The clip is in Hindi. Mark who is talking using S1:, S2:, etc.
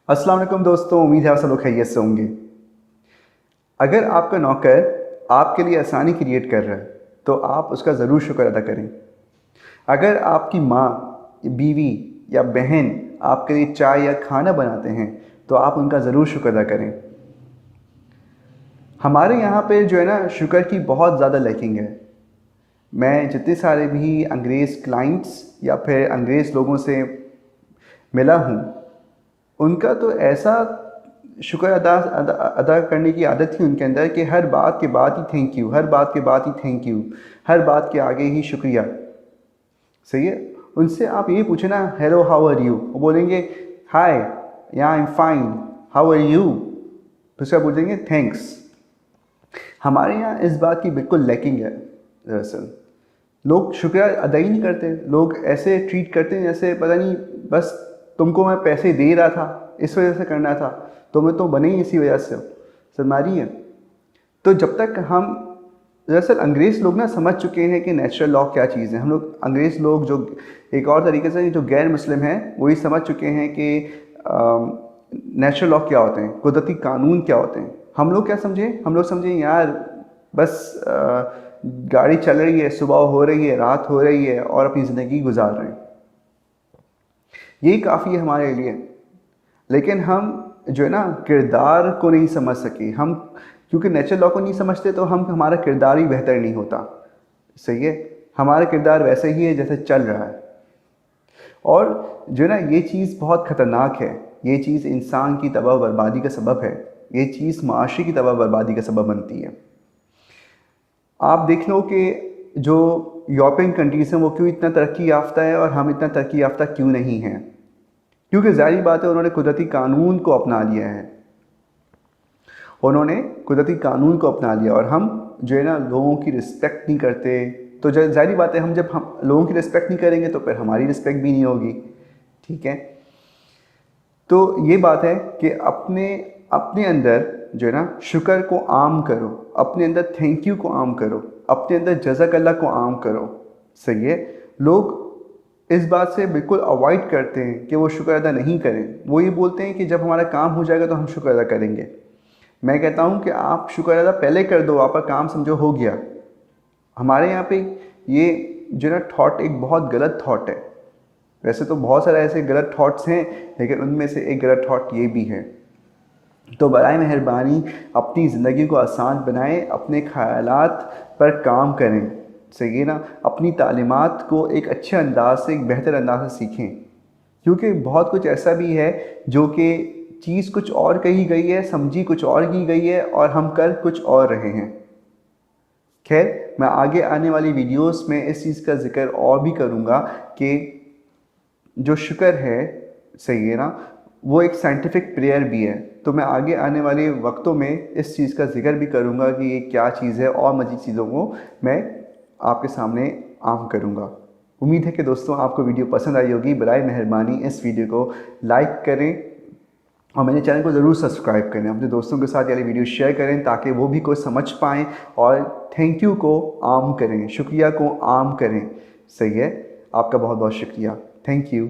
S1: अस्सलाम वालेकुम दोस्तों, उम्मीद है आप सब लोग खैरियत से होंगे। अगर आपका नौकर आपके लिए आसानी क्रिएट कर रहा है तो आप उसका ज़रूर शुक्र अदा करें। अगर आपकी माँ, बीवी या बहन आपके लिए चाय या खाना बनाते हैं तो आप उनका ज़रूर शुक्र अदा करें। हमारे यहाँ पे जो है ना, शुक्र की बहुत ज़्यादा लैकिंग है। मैं जितने सारे भी अंग्रेज़ क्लाइंट्स या फिर अंग्रेज़ लोगों से मिला हूँ, उनका तो ऐसा शुक्र अदा करने की आदत थी उनके अंदर कि हर बात के बाद ही थैंक यू, हर बात के बाद ही थैंक यू, हर बात के आगे ही शुक्रिया। सही है। उनसे आप ये पूछे ना, हेलो हाउ आर यू, वो बोलेंगे हाय, या I am fine, how are you, तो उसका बोलेंगे थैंक्स। हमारे यहाँ इस बात की बिल्कुल लैकिंग है। दरअसल लोग शुक्रिया अदा ही नहीं करते। लोग ऐसे ट्रीट करते हैं जैसे पता नहीं, बस तुमको मैं पैसे दे रहा था इस वजह से करना था, तुम्हें तो बने ही इसी वजह से, सरमारी है। तो जब तक हम, दरअसल अंग्रेज़ लोग ना समझ चुके हैं कि नेचुरल लॉ क्या चीज़ है। हम लोग अंग्रेज़ लोग जो एक और तरीके से जो गैर मुस्लिम हैं वही समझ चुके हैं कि नेचुरल लॉ क्या होते हैं, कुदरती कानून क्या होते हैं। हम लोग क्या समझे, हम लोग समझे यार बस गाड़ी चल रही है, सुबह हो रही है, रात हो रही है और अपनी ज़िंदगी गुजार रहे हैं, यही काफ़ी है हमारे लिए। लेकिन हम जो है ना, किरदार को नहीं समझ सके। हम क्योंकि नेचुरल लॉ को नहीं समझते तो हमारा किरदार ही बेहतर नहीं होता। सही है। हमारा किरदार वैसे ही है जैसे चल रहा है। और जो है ना, ये चीज़ बहुत ख़तरनाक है। ये चीज़ इंसान की तबाह बर्बादी का सबब है। ये चीज़ माशरे की तबाह बर्बादी का सबब बनती है। आप देख लो कि जो यूरोपियन कंट्रीज़ हैं वो क्यों इतना तरक्की याफ्ता है और हम इतना तरक्की याफ्ता क्यों नहीं हैं। क्योंकि ज़ाहिर बात है, उन्होंने कुदरती कानून को अपना लिया है। उन्होंने कुदरती कानून को अपना लिया और हम जो है ना, लोगों की रिस्पेक्ट नहीं करते। तो ज़ाहिर बात है, हम लोगों की रिस्पेक्ट नहीं करेंगे तो फिर हमारी रिस्पेक्ट भी नहीं होगी। ठीक है। तो ये बात है कि अपने अपने अंदर जो है ना, शुक्र को आम करो, अपने अंदर थैंक यू को आम करो, अपने अंदर जज़ाकल्लाह को आम करो। सही है। लोग इस बात से बिल्कुल अवॉइड करते हैं कि वो शुक्र अदा नहीं करें। वो ये बोलते हैं कि जब हमारा काम हो जाएगा तो हम शुक्र अदा करेंगे। मैं कहता हूँ कि आप शुक्र अदा पहले कर दो, आपका काम समझो हो गया। हमारे यहाँ पे ये जो ना थॉट एक बहुत गलत थॉट है। वैसे तो बहुत सारे ऐसे गलत थॉट्स हैं, लेकिन उनमें से एक गलत थॉट ये भी है। तो बराए मेहरबानी अपनी ज़िंदगी को आसान बनाएं, अपने ख़यालात पर काम करें। सही है ना। अपनी तालीमात को एक अच्छे अंदाज से, एक बेहतर अंदाज से सीखें। क्योंकि बहुत कुछ ऐसा भी है जो कि चीज़ कुछ और कही गई है, समझी कुछ और की गई है और हम कर कुछ और रहे हैं। खैर, मैं आगे आने वाली वीडियोस में इस चीज़ का जिक्र और भी करूँगा कि जो शुक्र है, सही है ना, वो एक साइंटिफिक प्रेयर भी है। तो मैं आगे आने वाले वक्तों में इस चीज़ का जिक्र भी करूँगा कि ये क्या चीज़ है और मज़ीद चीज़ों को मैं आपके सामने आम करूँगा। उम्मीद है कि दोस्तों आपको वीडियो पसंद आई होगी। बराए मेहरबानी इस वीडियो को लाइक करें और मेरे चैनल को ज़रूर सब्सक्राइब करें। अपने दोस्तों के साथ ये वीडियो शेयर करें ताकि वो भी कुछ समझ पाएँ और थैंक यू को आम करें, शुक्रिया को आम करें। सही है। आपका बहुत बहुत शुक्रिया। Thank you.